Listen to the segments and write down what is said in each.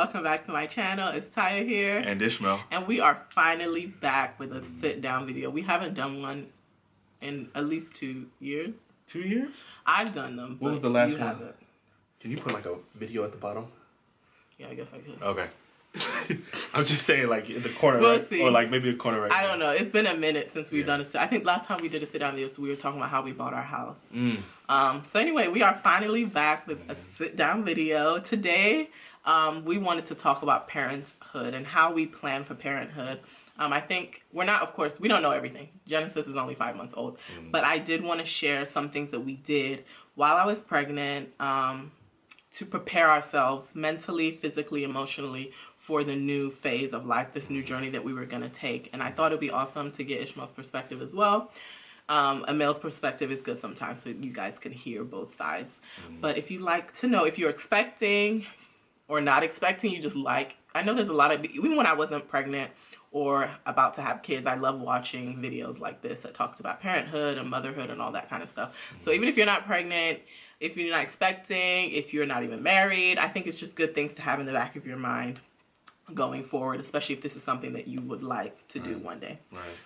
welcome back to my channel. It's Taya here. And Ishmael. And we are finally back with a sit-down video. We haven't done one in at least 2 years. 2 years? I've done them, What was the last one? Haven't. Can you put like a video at the bottom? Yeah, I guess I could. Okay. I'm just saying, like in the corner, we'll right? see. Or like maybe a corner right I don't know. It's been a minute since we've done it. I think last time we did a sit-down video, so we were talking about how we bought our house. So anyway, we are finally back with a sit-down video. Today, we wanted to talk about parenthood and how we plan for parenthood. I think we're not, of course, we don't know everything. Genesis is only 5 months old. But I did want to share some things that we did while I was pregnant to prepare ourselves mentally, physically, emotionally for the new phase of life, this new journey that we were going to take. And I thought it'd be awesome to get Ishmael's perspective as well. A male's perspective is good sometimes, so you guys can hear both sides. But if you like to know if you're expecting or not expecting, you just like, I know there's a lot of, even when I wasn't pregnant or about to have kids, I love watching videos like this that talks about parenthood and motherhood and all that kind of stuff. So even if you're not pregnant, if you're not expecting, if you're not even married, I think it's just good things to have in the back of your mind going forward, especially if this is something that you would like to do one day.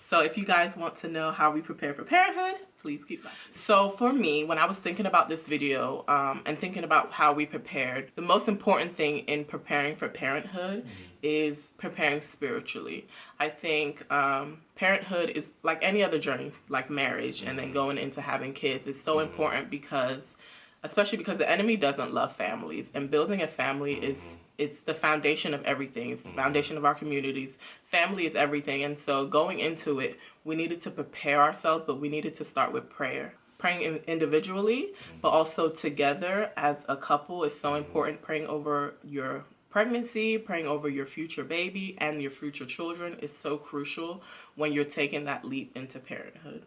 So if you guys want to know how we prepare for parenthood, please keep watching. So for me, when I was thinking about this video and thinking about how we prepared, the most important thing in preparing for parenthood is preparing spiritually. I think parenthood is like any other journey, like marriage and then going into having kids is so important because, especially because the enemy doesn't love families, and building a family it's the foundation of everything. It's the foundation of our communities. Family is everything. And so going into it, we needed to prepare ourselves, but we needed to start with prayer. Praying individually, but also together as a couple is so important. Praying over your pregnancy, praying over your future baby and your future children is so crucial when you're taking that leap into parenthood.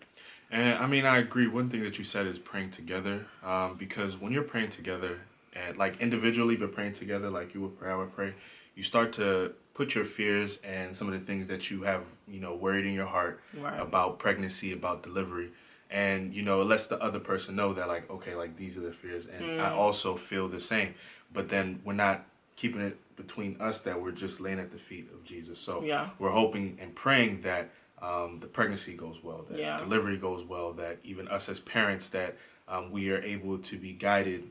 And I mean, I agree. One thing that you said is praying together, because when you're praying together, and like individually, but praying together, like you would pray, I would pray, you start to put your fears and some of the things that you have, worried in your heart about pregnancy, about delivery. And, it lets the other person know that, like, okay, like these are the fears. And I also feel the same. But then we're not keeping it between us, that we're just laying at the feet of Jesus. So we're hoping and praying that the pregnancy goes well, that delivery goes well, that even us as parents, that we are able to be guided,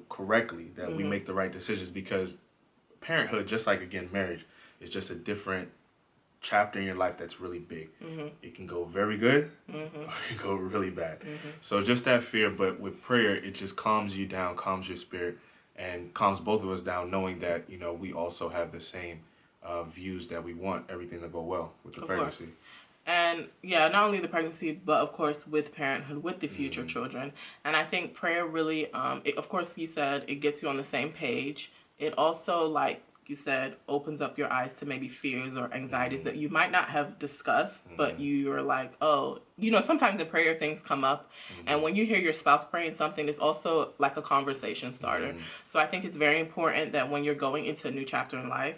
correctly, that we make the right decisions, because parenthood, just like, again, marriage, is just a different chapter in your life that's really big. It can go very good or it can go really bad. So just that fear, but with prayer, it just calms you down, calms your spirit, and calms both of us down, knowing that, we also have the same views, that we want everything to go well with the pregnancy. And yeah, not only the pregnancy, but of course with parenthood, with the future children. And I think prayer really, of course you said it gets you on the same page. It also, like you said, opens up your eyes to maybe fears or anxieties that you might not have discussed, but you're like, oh, sometimes in prayer things come up. And when you hear your spouse praying something, it's also like a conversation starter. So I think it's very important that when you're going into a new chapter in life,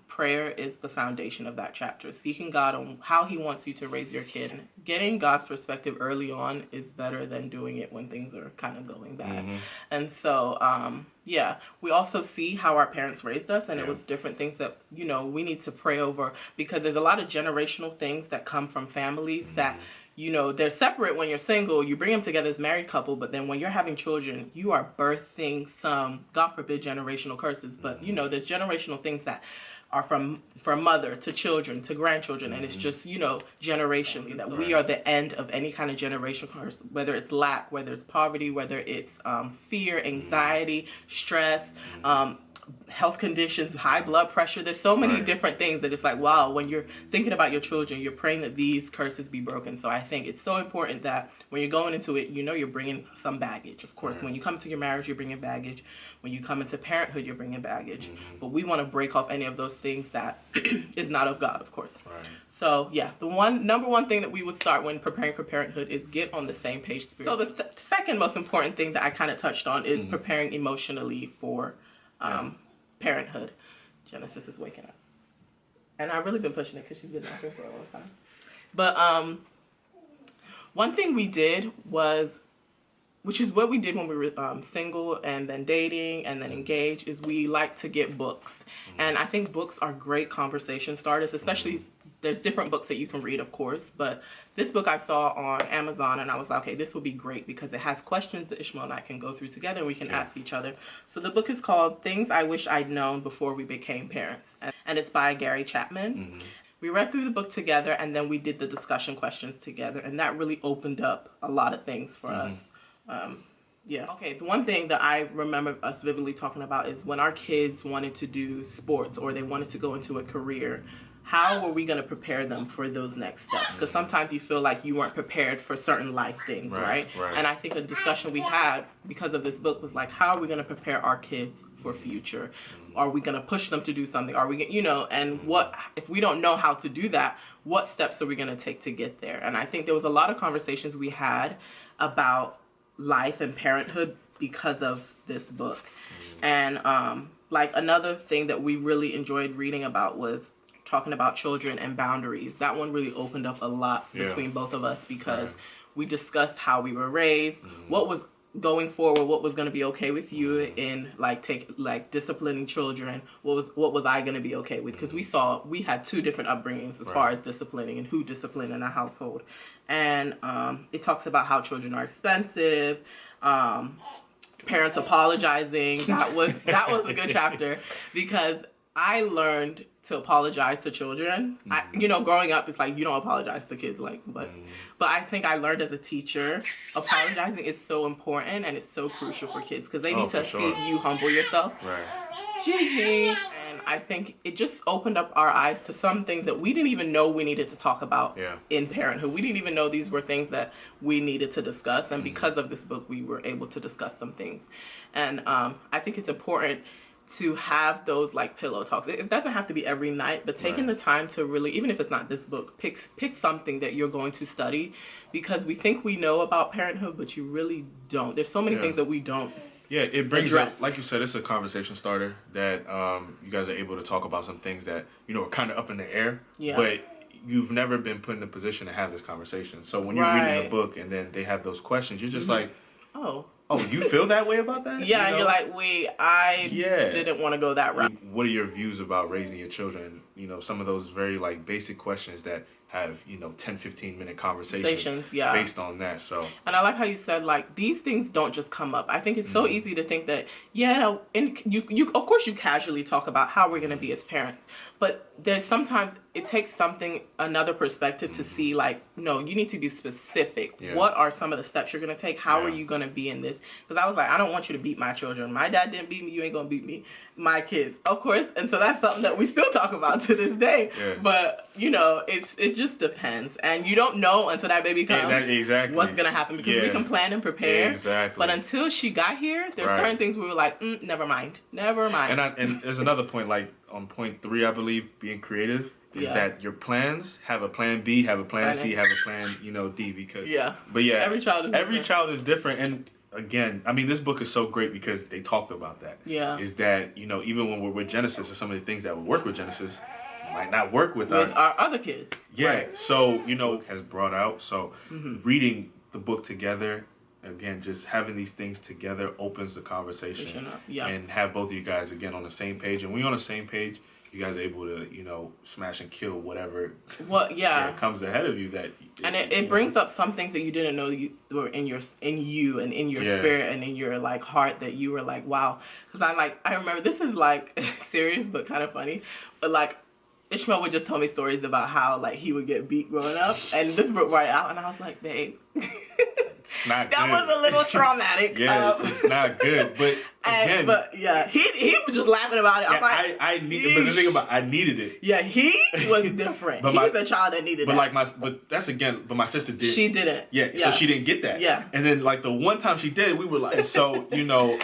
prayer is the foundation of that chapter. Seeking God on how he wants you to raise your kid. Getting God's perspective early on is better than doing it when things are kind of going bad. And so, we also see how our parents raised us, and it was different things that, we need to pray over, because there's a lot of generational things that come from families that, they're separate when you're single, you bring them together as married couple, but then when you're having children, you are birthing some, God forbid, generational curses. But, there's generational things that are from mother to children to grandchildren, and it's just, generations, that we are the end of any kind of generational curse, whether it's lack, whether it's poverty, whether it's fear, anxiety, stress, health conditions, high blood pressure. There's so many different things that it's like, wow, when you're thinking about your children, you're praying that these curses be broken. So I think it's so important that when you're going into it, you're bringing some baggage. Of course, when you come to your marriage, you're bringing baggage. When you come into parenthood, you're bringing baggage. But we want to break off any of those things that is not of God, of course. So yeah, the number one thing that we would start when preparing for parenthood is get on the same page spiritually. So the second most important thing that I kind of touched on is preparing emotionally for parenthood. Genesis is waking up, and I've really been pushing it because she's been knocking for a long time. But one thing we did was which is what we did when we were single and then dating and then engaged, is we like to get books. And I think books are great conversation starters, especially there's different books that you can read, of course, but this book I saw on Amazon and I was like, okay, this will be great because it has questions that Ishmael and I can go through together and we can ask each other. So the book is called Things I Wish I'd Known Before We Became Parents, and it's by Gary Chapman. We read through the book together and then we did the discussion questions together, and that really opened up a lot of things for us. Yeah. Okay, the one thing that I remember us vividly talking about is when our kids wanted to do sports or they wanted to go into a career, how were we going to prepare them for those next steps? Because sometimes you feel like you weren't prepared for certain life things, right? And I think a discussion we had because of this book was like, how are we going to prepare our kids for future? Are we going to push them to do something? Are we, you know, and what, if we don't know how to do that, what steps are we going to take to get there? And I think there was a lot of conversations we had about life and parenthood because of this book. And like another thing that we really enjoyed reading about was talking about children and boundaries. That one really opened up a lot between both of us because we discussed how we were raised, what was going forward, what was going to be okay with you in like disciplining children, what was I going to be okay with, because we had two different upbringings as far as disciplining and who disciplined in a household. And it talks about how children are expensive, parents apologizing. That was a good chapter because I learned to apologize to children. You know, growing up, it's like you don't apologize to kids, like, but I think I learned as a teacher, apologizing is so important and it's so crucial for kids because they need to see you humble yourself. Gigi. And I think it just opened up our eyes to some things that we didn't even know we needed to talk about in parenthood. We didn't even know these were things that we needed to discuss, and because of this book, we were able to discuss some things. And I think it's important to have those like pillow talks. It doesn't have to be every night, but taking the time to really, even if it's not this book, pick something that you're going to study, because we think we know about parenthood, but you really don't. There's so many things that we don't. Yeah, it brings up, like you said, it's a conversation starter that you guys are able to talk about some things that, you know, are kind of up in the air, but you've never been put in a position to have this conversation. So when you're reading a book and then they have those questions, you're just like, oh, you feel that way about that? Yeah, you know? And you're like, wait, I didn't want to go that route. What are your views about raising your children? You know, some of those very like basic questions that have, you know, 10, 15-minute conversations based on that. So, and I like how you said, like, these things don't just come up. I think it's so easy to think that, and you of course you casually talk about how we're going to be as parents, but there's sometimes it takes another perspective to see, like, no, you need to be specific. What are some of the steps you're going to take? How are you going to be in this? Because I was like, I don't want you to beat my children. My dad didn't beat me. You ain't going to beat me. My kids, of course. And so that's something that we still talk about to this day. But, you know, it just depends. And you don't know until that baby comes what's going to happen, because we can plan and prepare. But until she got here, there's certain things we were like, never mind. And there's another point, like on point 3, I believe, being creative. Is that your plans have a plan B, have a plan C, have a plan, you know, D, because every child is different. And again, I mean, this book is so great because they talked about that. Is that, you know, even when we're with Genesis, some of the things that would work with Genesis might not work with our other kids. So, you know, has brought out. So reading the book together, again, just having these things together opens the conversation and have both of you guys again on the same page. And when you're on the same page, you guys are able to, you know, smash and kill whatever comes ahead of you. It brings up some things that you didn't know you were in you and in your spirit and in your like heart, that you were like, wow. Because I remember, this is like serious but kind of funny, but like Ishmael would just tell me stories about how like he would get beat growing up, and this broke right out, and I was like, babe. That was a little traumatic. It's not good. But again, he was just laughing about it. I'm like, but the thing about I needed it. Yeah, he was different. He's the child that needed that. But my sister did. She didn't. So she didn't get that. And then like the one time she did, we were like, so you know,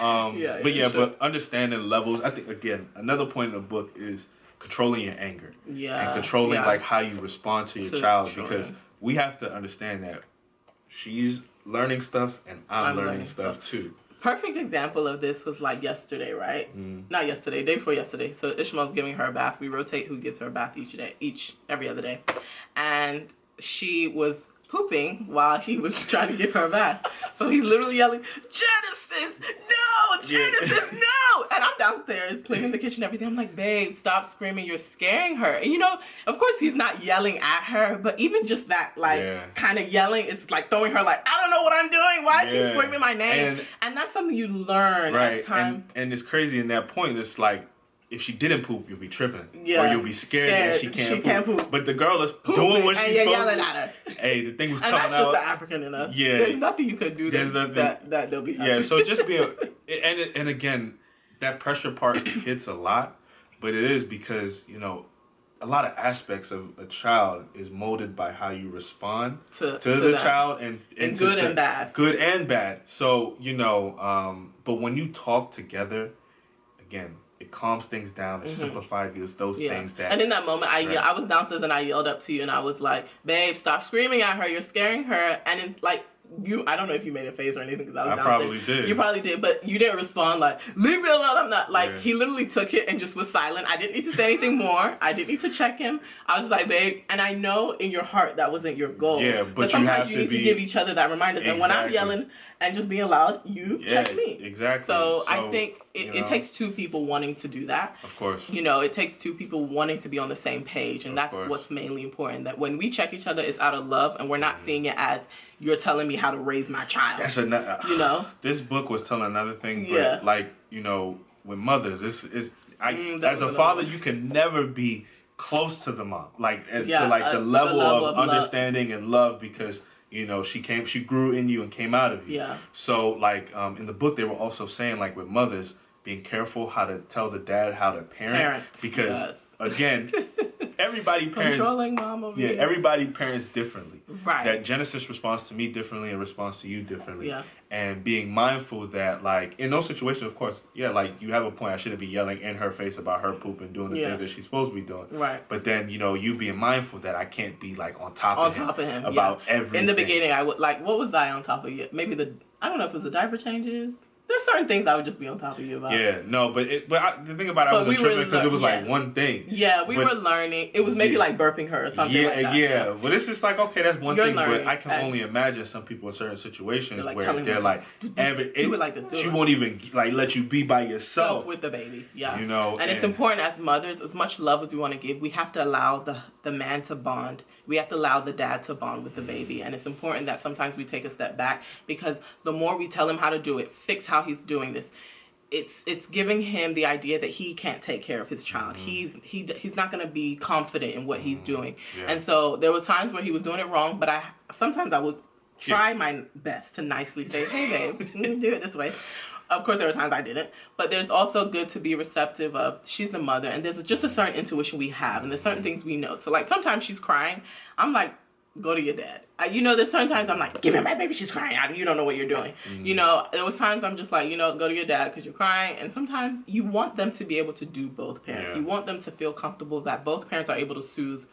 but understanding levels. I think again, another point in the book is controlling your anger. And controlling like how you respond to your child, because we have to understand that she's learning stuff and I'm learning stuff too. Perfect example of this was like yesterday, right? Not yesterday, day before yesterday. So Ishmael's giving her a bath. We rotate who gives her a bath every other day. And she was pooping while he was trying to give her a bath. So he's literally yelling, Genesis, no, Genesis, no. And I'm downstairs cleaning the kitchen, everything. I'm like, babe, stop screaming. You're scaring her. And, you know, of course he's not yelling at her, but even just that, like, kind of yelling, it's like throwing her, like, I don't know what I'm doing. Why is he screaming my name? And that's something you learn as time. And it's crazy in that point. It's like, if she didn't poop, you'll be tripping. Or you'll be scared that she can't poop. But the girl is doing what she's supposed to. And you're yelling at her. Hey, the thing was coming out. And that's just the African in us. Yeah. There's nothing you could do that they'll be happy. Yeah, so just be and again, that pressure part hits a lot. But it is because, you know, a lot of aspects of a child is molded by how you respond to the child. And good and bad. Good and bad. So, you know, but when you talk together, again, it calms things down. It simplifies those things that. And in that moment, I was downstairs and I yelled up to you and I was like, "Babe, stop screaming at her. You're scaring her." And in, like I don't know if you made a face or anything because I was downstairs. Probably did. You probably did, but you didn't respond like, "Leave me alone." I'm not like he literally took it and just was silent. I didn't need to say anything more. I didn't need to check him. I was just like, "Babe," and I know in your heart that wasn't your goal. Yeah, but sometimes you need to give each other that reminder. And when I'm yelling and just being loud, you check me. Exactly. So I think it takes two people wanting to do that. Of course. You know, it takes two people wanting to be on the same page. And that's what's mainly important. That when we check each other, it's out of love. And we're not seeing it as you're telling me how to raise my child. That's another. You know? This book was telling another thing. But like, you know, with mothers, as a father, you can never be close to the mom. Like, as to like the level of understanding and love because... You know, she grew in you and came out of you. Yeah. So, like, in the book, they were also saying, like, with mothers, being careful how to tell the dad how to parent. Because, again, everybody parents... Controlling mom over here. Everybody parents differently. Right. That Genesis responds to me differently and responds to you differently. Yeah. And being mindful that, like, in those situations, of course, like, you have a point. I shouldn't be yelling in her face about her poop and doing the things that she's supposed to be doing. Right. But then, you know, you being mindful that I can't be, like, on top of him about everything. In the beginning, I would, like, what was I on top of you? Maybe I don't know if it was the diaper changes. There's certain things I would just be on top of you about. Yeah, no, but the thing about it, I wasn't tripping because it was like one thing. Yeah, we were learning. It was maybe like burping her or something like that. Yeah, but it's just like, okay, that's one thing, but I can only imagine some people in certain situations where they're like, she won't even like let you be by yourself with the baby. Yeah, you know, and it's important as mothers, as much love as we want to give, we have to allow the man to bond. We have to allow the dad to bond with the baby. And it's important that sometimes we take a step back because the more we tell him how to do it, fix how he's doing this, it's giving him the idea that he can't take care of his child. He's not going to be confident in what he's doing. Yeah. And so there were times where he was doing it wrong, but sometimes I would try my best to nicely say, "Hey, babe, do it this way." Of course, there were times I didn't, but there's also good to be receptive of, she's the mother, and there's just a certain intuition we have, and there's certain things we know. So, like, sometimes she's crying, I'm like, go to your dad. You know, there's certain times I'm like, give me my baby, she's crying, you don't know what you're doing. You know, there was times I'm just like, you know, go to your dad because you're crying, and sometimes you want them to be able to do both parents. You want them to feel comfortable that both parents are able to soothe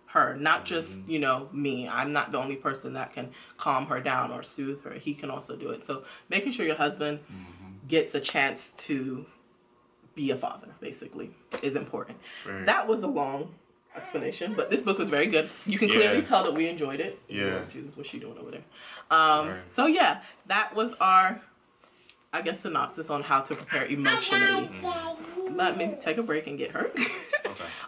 her, not just, you know, me. I'm not the only person that can calm her down or soothe her. He can also do it. So making sure your husband gets a chance to be a father, basically, is important. Right. That was a long explanation, but this book was very good. You can clearly tell that we enjoyed it. Yeah. Oh, Jesus, what's she doing over there? So yeah, that was our, I guess, synopsis on how to prepare emotionally. Let me take a break and get her.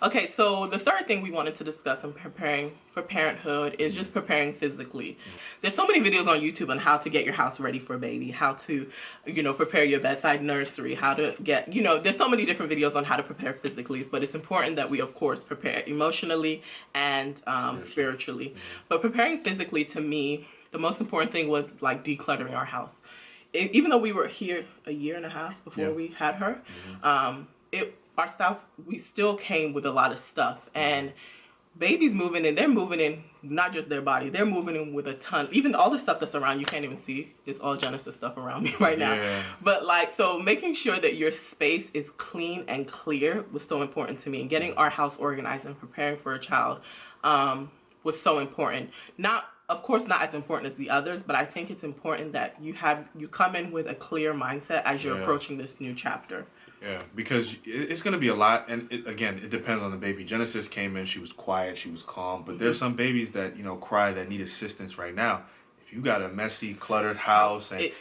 Okay, so the third thing we wanted to discuss in preparing for parenthood is just preparing physically. There's so many videos on YouTube on how to get your house ready for a baby, how to, you know, prepare your bedside nursery, how to get, you know, there's so many different videos on how to prepare physically, but it's important that we, of course, prepare emotionally and spiritually. But preparing physically, to me, the most important thing was like decluttering our house. Even though we were here a year and a half before we had her, our spouse, we still came with a lot of stuff, and baby's moving in, they're moving in, not just their body, they're moving in with a ton, even all the stuff that's around, you can't even see, it's all Genesis stuff around me right now. But like, so making sure that your space is clean and clear was so important to me, and getting our house organized and preparing for a child was so important. Of course, not as important as the others, but I think it's important that you come in with a clear mindset as you're approaching this new chapter. Yeah, because it's going to be a lot. And again, it depends on the baby. Genesis came in, she was quiet, she was calm. But there's some babies that, cry, that need assistance right now. If you got a messy, cluttered house and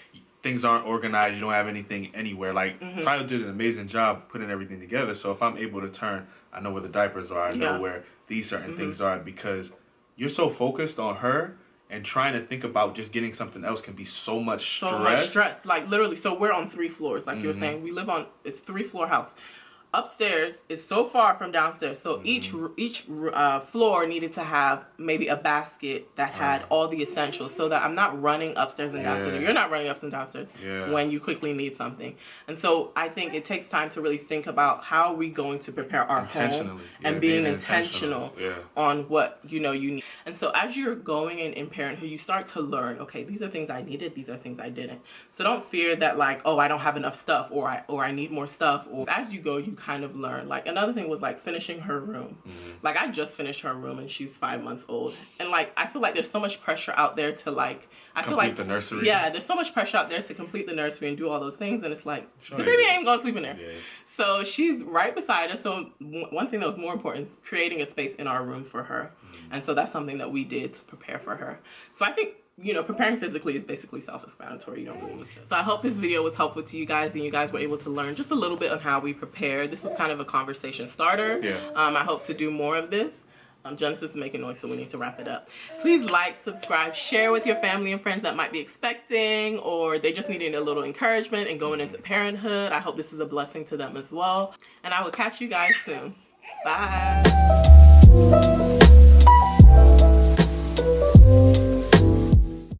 things aren't organized, you don't have anything anywhere. Like, Tayo did an amazing job putting everything together. So if I'm able to turn, I know where the diapers are, I know where these certain things are, because you're so focused on her. And trying to think about just getting something else can be so much stress. So much stress. Like, literally. So we're on 3 floors. Like you were saying. We live on, it's 3-floor house. Upstairs is so far from downstairs. So each floor needed to have maybe a basket that had all the essentials, so that I'm not running upstairs and downstairs. You're not running upstairs and downstairs when you quickly need something. And so I think it takes time to really think about how are we going to prepare our home and being intentional on what you need. And so as you're going in parenthood, you start to learn, okay, these are things I needed, these are things I didn't. So don't fear that, like, oh, I don't have enough stuff, or I need more stuff. Or as you go, you kind of learn. Like, another thing was, like, finishing her room. Like, I just finished her room and she's 5 months old, and like, I feel like there's so much pressure out there to, like, complete the nursery. Yeah, there's so much pressure out there to complete the nursery and do all those things, and it's like, the baby ain't gonna sleep in there. So she's right beside us. So one thing that was more important is creating a space in our room for her. And so that's something that we did to prepare for her. So I think, preparing physically is basically self-explanatory. You don't really need to. So I hope this video was helpful to you guys, and you guys were able to learn just a little bit on how we prepare. This was kind of a conversation starter. I hope to do more of this. Genesis is making noise, so we need to wrap it up. Please like, subscribe, share with your family and friends that might be expecting, or they just needing a little encouragement and going into parenthood. I hope this is a blessing to them as well. And I will catch you guys soon. Bye.